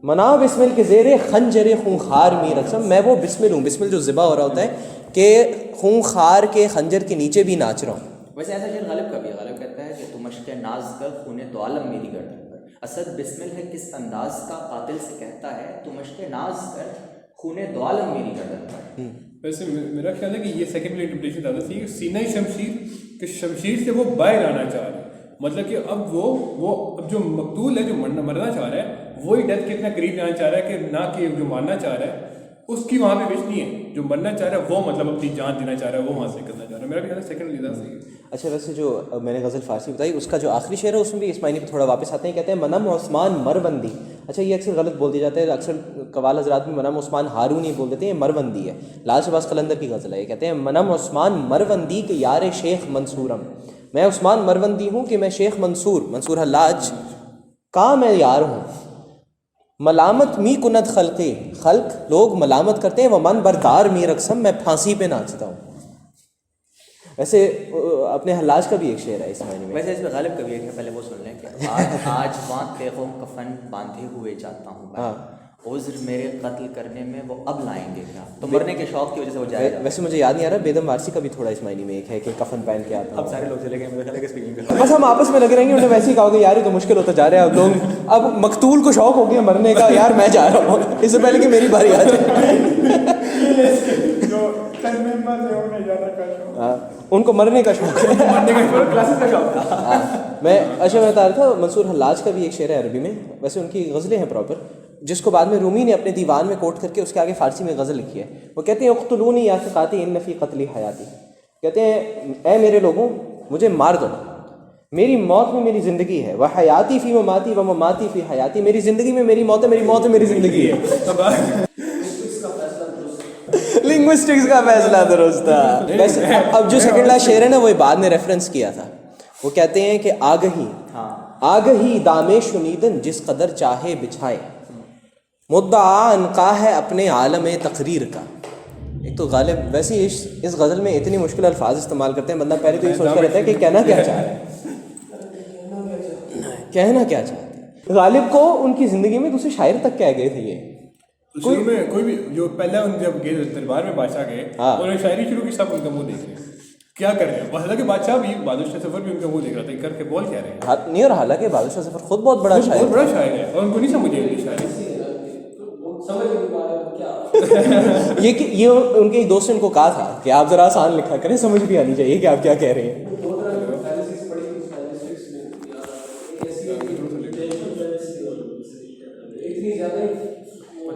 منا بسمل کے زیر خنجر خونخوار می رقصم. میں وہ بسمل ہوں، بسمل جو ذبح ہو رہا ہوتا ہے کہ خونخوار کے خنجر کے نیچے بھی ناچ رہا ہوں. ویسے ایسا شعر غالب کا بھی، غالب کہتا ہے کہ تو مشق ناز کر خون دو عالم میری گردن پر. اسد بسمل ہے کس انداز کا قاتل سے کہتا ہے تو مشق ناز کر خون دو عالم میری گردن پر. ویسے میرا خیال ہے کہ یہ سیکنڈ انٹرپریٹیشن زیادہ تھی، سینہ شمشیر کہ شمشیر سے وہ باہر آنا چاہ رہا ہے، مطلب کہ اب وہ اب جو مقتول ہے جو مرنا چاہ رہا ہے وہی ڈیتھ کے اتنا قریب جانا چاہ رہا ہے کہ نہ کہ جو مارنا چاہ رہا ہے اس کی وہاں پہ وش نہیں ہے. جو مرنا چاہ رہا ہے وہ مطلب اپنی جان دینا چاہ رہا ہے، وہ وہاں سے کرنا چاہ رہا ہے. میرا بھی خیال ہے سیکنڈ لیزا صحیح ہے. اچھا ویسے جو میں نے غزل فارسی بتائی اس کا جو آخری شعر ہے اس میں بھی اس معنی پہ تھوڑا واپس آتے ہیں. کہتے ہیں منم عثمان مروندی. اچھا یہ اکثر غلط بول دیا جاتا ہے، اکثر قوال حضرات میں منم عثمان ہارونی بول دیتے ہیں، مروندی ہے. لال شہباز قلندر کی غزل ہے. یہ کہتے ہیں منم عثمان مروندی کہ یار شیخ منصورم. میں عثمان مروندی ہوں کہ میں شیخ منصور حلاج کا میں یار ہوں. ملامت می کند خلقی، خلق لوگ ملامت کرتے ہیں، وہ من بردار می رقصم میں پھانسی پہ ناچتا ہوں. ویسے اپنے حلاج کا بھی ایک شعر ہے اس معنی میں. ویسے اس میں غالب کا بھی ایک ہے، پہلے وہ سن لیں کہ آج وہاں تیغوں کفن باندھے ہوئے جاتا ہوں عذر میرے قتل کرنے میں وہ اب لائیں گے کیا؟ تو مرنے کے شوق کی وجہ سے وہ جائے گا. ویسے مجھے یاد نہیں آ رہا بیدم وارسی کا بھی تھوڑا اس معنی میں ایک ہے کہ کفن پہن کے آتا اب سارے لوگ چلے گئے، میرے خیال ہے کہ اسپیکنگ کا بس ہم آپس میں لگے رہیں گے. انہیں ویسے ہی کہا کہ یار یہ تو مشکل ہوتا جا رہا ہے. اب لوگ اب مقتول کو شوق ہو گیا مرنے کا، یار میں جا رہا ہوں اس سے پہلے کہ میری باری آ جائے. ان کو مرنے کا شوق ہے، کلاسز کا شوق تھا. میں اچھا میں بتا رہا تھا منصور حلاج کا بھی ایک شعر ہے عربی میں، ویسے ان کی غزلیں ہیں پراپر، جس کو بعد میں رومی نے اپنے دیوان میں کوٹ کر کے اس کے آگے فارسی میں غزل لکھی ہے. وہ کہتے ہیں اقتلونی یا ثقاتی ان فی قتلی حیاتی. کہتے ہیں اے میرے لوگوں مجھے مار دو، میری موت میں میری زندگی ہے. وہ حیاتی فی مماتی و مماتی فی حیاتی، میری زندگی میں میری موت ہے، میری موت میں میری زندگی ہے. لنگوسٹکس کا فیصلہ درست تھا. ویسے اب جو سیکنڈ لاسٹ شعر ہے نا وہ بعد نے ریفرنس کیا تھا. وہ کہتے ہیں کہ آگہی دامے شنیدن جس قدر چاہے بچھائے، مدعا انقا ہے اپنے عالم تقریر کا. ایک تو غالب ویسے اس غزل میں اتنی مشکل الفاظ استعمال کرتے ہیں، بندہ پہلے تو یہ سوچتا رہتا ہے کہ کہنا کیا چاہ رہا ہے، کہنا کیا چاہتے ہیں. غالب کو ان کی زندگی میں دوسرے شاعر تک کہہ گئے تھے یہ. شروع میں کوئی بھی جو پہلے ان جب گئے دربار میں بادشاہ گئے انہوں نے شاعری شروع کی، سب ان کا منہ دیکھ رہے ہیں کیا کر رہے ہیں. حالانکہ بادشاہ بھی بہادر شاہ ظفر بھی ان کا منہ دیکھ رہا تھا کر کے بول کیا رہے ہیں نہیں. اور حالانکہ بہادر شاہ ظفر خود بہت بڑا شاعر، بہت بڑا شاعر ہے اور ان کو نہیں سمجھے ان کی شاعری. یہ ان کے ایک دوست نے ان کو کہا تھا کہ آپ ذرا آسان لکھا کریں، سمجھ بھی آنی چاہیے کہ آپ کیا کہہ رہے ہیں.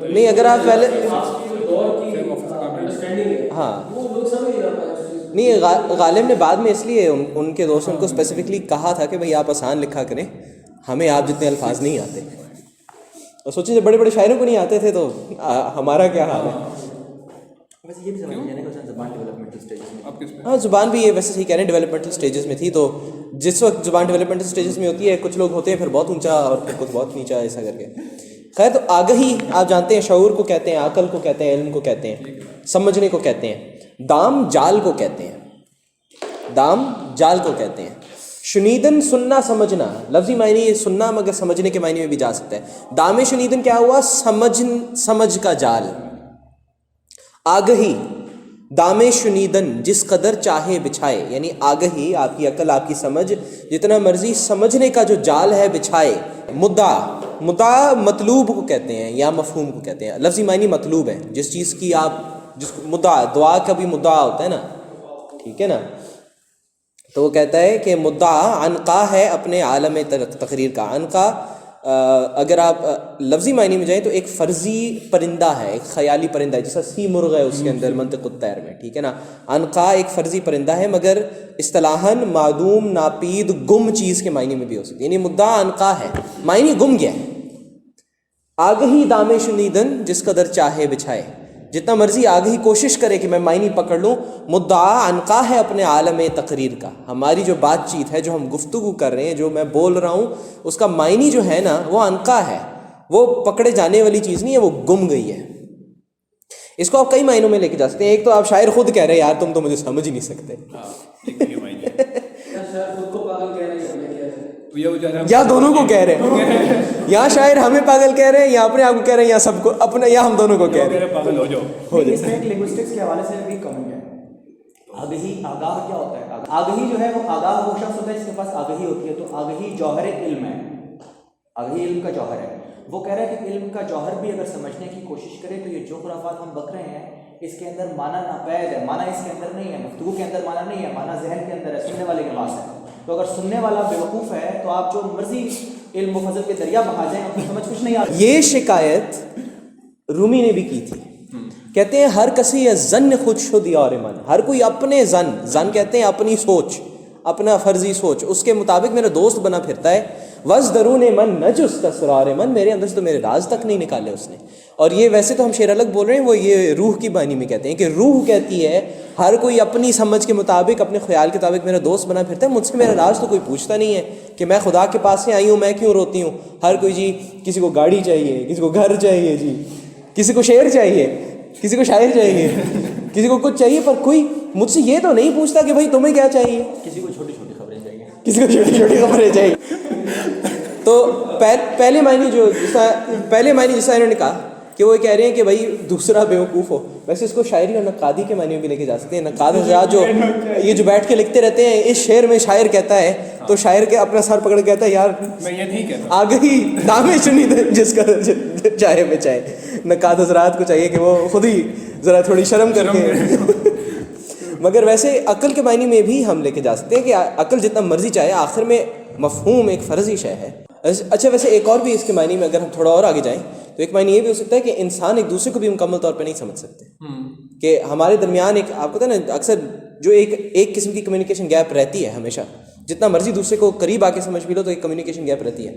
نہیں اگر آپ پہلے ہاں نہیں غالب نے بعد میں اس لیے ان کے دوست ان کو اسپیسیفکلی کہا تھا کہ بھائی آپ آسان لکھا کریں، ہمیں آپ جتنے الفاظ نہیں آتے. اور سوچیں جب بڑے بڑے شاعروں کو نہیں آتے تھے تو ہمارا کیا حال ہے. ویسے یہ بھی سمجھنا ہے کہ زبان ڈیولپمنٹل اسٹیجز میں، ہاں زبان بھی یہ ویسے صحیح کہہ رہے ہیں ڈیولپمنٹل اسٹیجز میں تھی. تو جس وقت زبان ڈیولپمنٹل اسٹیجز میں ہوتی ہے کچھ لوگ ہوتے ہیں پھر بہت اونچا اور پھر کچھ بہت نیچا ایسا کر کے. خیر تو آگہی آپ جانتے ہیں شعور کو کہتے ہیں، عقل کو کہتے ہیں، علم کو کہتے ہیں، سمجھنے کو کہتے ہیں. دام جال کو کہتے ہیں، دام جال کو کہتے ہیں. شنیدن سننا سمجھنا، لفظی معنی سننا مگر سمجھنے کے معنی میں بھی جا سکتا ہے. دام شنیدن کیا ہوا؟ سمجھ کا جال. آگہی دام شنیدن جس قدر چاہے بچھائے، یعنی آگہی آپ کی عقل آپ کی سمجھ جتنا مرضی سمجھنے کا جو جال ہے بچھائے. مدعا مطلوب کو کہتے ہیں یا مفہوم کو کہتے ہیں. لفظی معنی مطلوب ہے جس چیز کی آپ جس مدعا، دعا کا بھی مدعا ہوتا ہے نا، ٹھیک ہے نا. تو وہ کہتا ہے کہ مدعا عنقا ہے اپنے عالم تقریر کا. عنقا اگر آپ لفظی معنی میں جائیں تو ایک فرضی پرندہ ہے، ایک خیالی پرندہ ہے، جیسا سی مرغ ہے اس کے اندر منطق الطیر میں، ٹھیک ہے نا. عنقا ایک فرضی پرندہ ہے مگر اصطلاحاً معدوم، ناپید، گم چیز کے معنی میں بھی ہو سکتی ہے. یعنی مدعا عنقا ہے، معنی گم گیا ہے. آگہی دام شنیدن جس قدر چاہے بچھائے، جتنا مرضی آگہی کوشش کرے کہ میں معنی پکڑ لوں. مدعا عنقا ہے اپنے عالم تقریر کا. ہماری جو بات چیت ہے، جو ہم گفتگو کر رہے ہیں، جو میں بول رہا ہوں، اس کا معنی جو ہے نا وہ عنقا ہے، وہ پکڑے جانے والی چیز نہیں ہے، وہ گم گئی ہے. اس کو آپ کئی معنوں میں لے کے جا سکتے ہیں. ایک تو آپ شاعر خود کہہ رہے ہیں یار تم تو مجھے سمجھ ہی نہیں سکتے، یا دونوں کو کہہ رہے ہیں، یا شاعر ہمیں پاگل کہہ رہے ہیں، یا اپنے آپ کو کہہ رہے ہیں، یا سب کو اپنے، یا ہم دونوں کو کہہ رہے ہیں. پاگل ہو جاؤ. اس میں ایک لنگوسٹکس کے حوالے سے بھی کمی ہے. آگہی، آگاہ کیا ہوتا ہے؟ آگہی جو ہے وہ آگاہ وہ شخص ہوتا ہے جس کے پاس آگہی ہوتی ہے. تو آگہی جوہر علم ہے، آگہی علم کا جوہر ہے. وہ کہہ رہا ہے کہ علم کا جوہر بھی اگر سمجھنے کی کوشش کرے تو یہ جو خرافات ہم بک رہے ہیں اس کے اندر معنی ناپید ہے، معنی اس کے اندر نہیں ہے، گفتگو کے اندر معنی نہیں ہے، معنی ذہن کے اندر ہے، سننے والے کے پاس ہے. تو اگر سننے والا بیوقوف ہے تو آپ جو مرضی علم و فضل کے دریا بہا جائیں آپ کو سمجھ کچھ نہیں آتی. یہ شکایت رومی نے بھی کی تھی. کہتے ہیں ہر کسی زن خود شد یار من، ہر کوئی اپنے زن کہتے ہیں اپنی سوچ، اپنا فرضی سوچ، اس کے مطابق میرا دوست بنا پھرتا ہے. وز درون من نجست اسرار من، میرے اندر سے تو میرے راز تک نہیں نکالے اس نے. اور یہ ویسے تو ہم شعر الگ بول رہے ہیں، وہ یہ روح کی معنی میں کہتے ہیں کہ روح کہتی ہے ہر کوئی اپنی سمجھ کے مطابق، اپنے خیال کے مطابق میرا دوست بنا پھرتا ہے. مجھ سے میرا راز تو کوئی پوچھتا نہیں ہے کہ میں خدا کے پاس سے آئی ہوں، میں کیوں روتی ہوں. ہر کوئی جی کسی کو گاڑی چاہیے، کسی کو گھر چاہیے، جی کسی کو شعر چاہیے، کسی کو شاعر چاہیے، کسی کو کچھ چاہیے، پر کوئی مجھ سے یہ تو نہیں پوچھتا کہ بھائی تمہیں کیا چاہیے. کسی کو چھوٹی چھوٹی خبریں چاہیے، کسی کو چھوٹی چھوٹی خبریں چاہیے. تو پہلے معنی جیسا انہوں نے کہا کہ وہ کہہ رہے ہیں کہ بھائی دوسرا بیوقوف ہو. ویسے اس کو شاعری اور نقادی کے معنی میں بھی لے کے جا سکتے ہیں. نقاد حضرات جو یہ جو بیٹھ کے لکھتے رہتے ہیں, اس شعر میں شاعر کہتا ہے تو شاعر کے اپنا سر پکڑ کے کہتا ہے یار میں یہ نہیں کہتا, آگے ہی نام چنی جس کا چاہے میں چاہے. نقاد حضرات کو چاہیے کہ وہ خود ہی ذرا تھوڑی شرم کر کے مگر ویسے عقل کے معنی میں بھی ہم لے کے جا سکتے ہیں کہ عقل جتنا مرضی چاہے, آخر میں مفہوم ایک فرضی شے ہے. اچھا ویسے ایک اور بھی اس کے معنی میں اگر ہم تھوڑا اور آگے جائیں تو ایک معنی یہ بھی ہو سکتا ہے کہ انسان ایک دوسرے کو بھی مکمل طور پہ نہیں سمجھ سکتے, کہ ہمارے درمیان ایک, آپ کو پتہ ہے نا, اکثر جو ایک قسم کی کمیونیکیشن گیپ رہتی ہے ہمیشہ, جتنا مرضی دوسرے کو قریب آ کے سمجھ بھی لو تو ایک کمیونیکیشن گیپ رہتی ہے.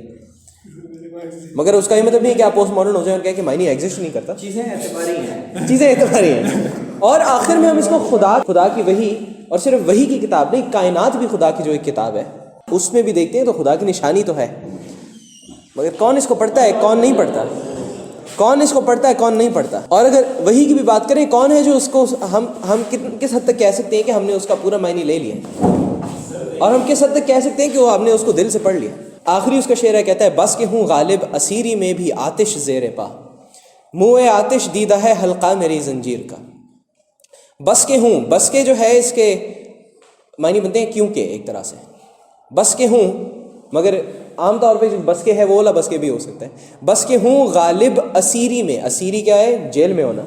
مگر اس کا یہ مطلب نہیں ہے کہ آپ پوسٹ ماڈرن ہو جائیں اور کہیں کہ معنی ایگزسٹ نہیں کرتا, چیزیں اعتباری ہیں, چیزیں اعتباری ہیں. اور آخر میں ہم اس کو خدا کی وحی, اور صرف وحی کی کتاب نہیں, کائنات بھی خدا کی جو ایک کتاب ہے اس میں بھی دیکھتے ہیں تو خدا کی نشانی تو ہے, مگر کون اس کو پڑھتا ہے کون نہیں پڑھتا, کون اس کو پڑھتا ہے کون نہیں پڑھتا. اور اگر وحی کی بھی بات کریں, کون ہے جو اس کو ہم کس حد تک کہہ سکتے ہیں کہ ہم نے اس کا پورا معنی لے لیا, اور ہم کس حد تک کہہ سکتے ہیں کہ وہ ہم نے اس کو دل سے پڑھ لیا. آخری اس کا شعر ہے, کہتا ہے بس کہ ہوں غالب اسیری میں بھی آتش زیر پا, منہ آتش دیدہ ہے حلقہ میری زنجیر کا. بس کے ہوں, بس کے جو ہے اس کے معنی بنتے ہیں کیونکہ, ایک طرح سے بس کے ہوں, مگر عام طور پہ جو بس کے ہے وہ والا بس کے بھی ہو سکتا ہے. بس کے ہوں غالب اسیری میں, اسیری کیا ہے, جیل میں ہونا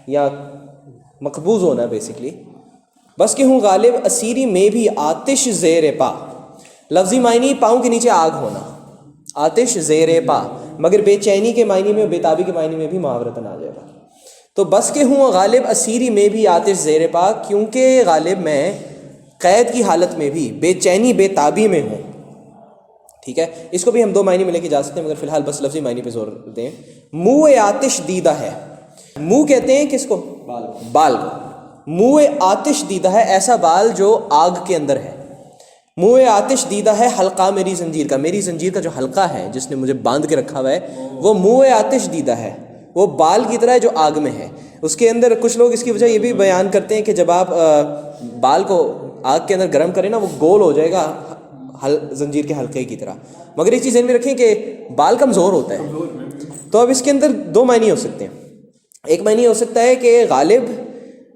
یا مقبوض ہونا بیسکلی. بس کے ہوں غالب اسیری میں بھی آتش زیر پا, لفظی معنی پاؤں کے نیچے آگ ہونا, آتش زیر پا, مگر بے چینی کے معنی میں, بے تابی کے معنی میں بھی محاورتاً آ جائے گا. تو بس کے ہوں غالب اسیری میں بھی آتش زیر پا, کیونکہ غالب میں قید کی حالت میں بھی بے چینی بے تابی میں ہوں. ٹھیک ہے, اس کو بھی ہم دو معنی میں لے کے جا سکتے ہیں, مگر فی الحال بس لفظی معنی پہ زور دیں. منہ آتش دیدہ ہے, منہ کہتے ہیں کس کو, بال کو. منہ آتش دیدہ ہے, ایسا بال جو آگ کے اندر ہے. منہ آتش دیدہ ہے حلقہ میری زنجیر کا, میری زنجیر کا جو حلقہ ہے جس نے مجھے باندھ کے رکھا ہوا ہے وہ منہ آتش دیدہ ہے, وہ بال کی طرح ہے جو آگ میں ہے. اس کے اندر کچھ لوگ اس کی وجہ یہ بھی بیان کرتے ہیں کہ جب آپ بال کو آگ کے اندر گرم کریں نا وہ گول ہو جائے گا زنجیر کے حلقے کی طرح. مگر ایک چیز ذہن میں رکھیں کہ بال کمزور ہوتا ہے. تو اب اس کے اندر دو معنی ہو سکتے ہیں. ایک معنی ہو سکتا ہے کہ غالب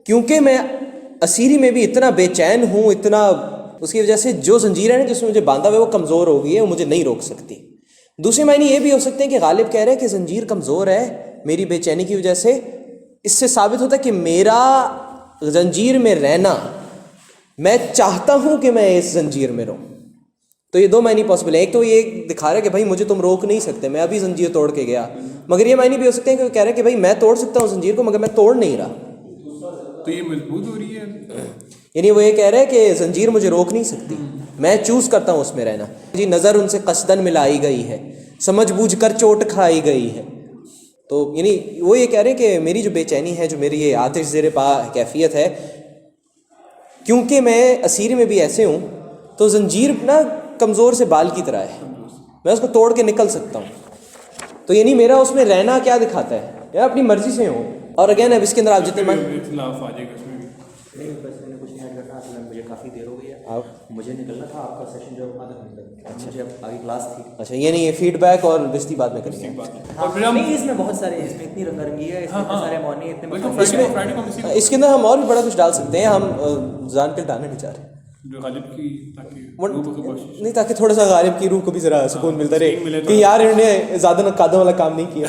کیونکہ میں اسیری میں بھی اتنا بے چین ہوں, اتنا اس کی وجہ سے جو زنجیر ہے نا جس میں مجھے باندھا ہوا ہے وہ کمزور ہو گئی ہے, وہ مجھے نہیں روک سکتی. دوسری معنی یہ بھی ہو سکتے ہیں کہ غالب کہہ رہے ہیں کہ زنجیر کمزور ہے میری بے چینی کی وجہ سے. اس سے ثابت ہوتا ہے کہ میرا زنجیر میں رہنا, میں چاہتا ہوں کہ میں اس زنجیر میں رہوں. تو یہ دو معنی پاسبل ہیں. ایک تو یہ دکھا رہا ہے کہ بھائی مجھے تم روک نہیں سکتے, میں ابھی زنجیر توڑ کے گیا. مگر یہ معنی بھی ہو سکتے ہیں کہ وہ کہہ رہے ہیں کہ بھائی میں توڑ سکتا ہوں زنجیر کو مگر میں توڑ نہیں رہا. تو یہ مضبوط ہو رہی ہے, یعنی وہ یہ کہہ رہے ہیں کہ زنجیر مجھے روک نہیں سکتی, میں چوز کرتا ہوں اس میں رہنا. جی نظر ان سے قصدن ملائی گئی ہے, سمجھ بوجھ کر چوٹ کھائی گئی ہے. تو یعنی وہ یہ کہہ رہے ہیں کہ میری جو بے چینی ہے, جو میری یہ آتش زیر پا کیفیت ہے, کیونکہ میں اسیر میں بھی ایسے ہوں تو زنجیر نا کمزور سے بال کی طرح ہے, میں اس کو توڑ کے نکل سکتا ہوں. تو یعنی میرا اس میں رہنا کیا دکھاتا ہے, یا اپنی مرضی سے ہوں. اور اگین اب اس کے اندر آپ جتنے اختلاف آ جائے گا اس میں بھی. نہیں بس میں نے کچھ نہیں ایڈ کرنا, اصل میں مجھے کافی دیر ہو گئی ہے, مجھے نکلنا تھا. آپ کا سیشن جو آدھا گھنٹہ, مجھے اب آگے کلاس تھی. اچھا یعنی یہ فیڈ بیک اور بستی بعد میں کریں گے. اور پھر ہم نہیں اس میں بہت سارے, اس میں اتنی رنگا رنگی ہے, اس میں اتنے سارے معنی, اتنے فرائیڈے کو ہم اس کے اندر ہم اور بھی بڑا کچھ ڈال سکتے ہیں. ہم جان کے ڈالنا نہیں چاہ رہے جو غالب کی تاکہ نہیں, تاکہ تھوڑا سا غالب کی روح کو بھی ذرا سکون ملتا رہے کہ یار انہوں نے زیادہ نقادوں والا کام نہیں کیا.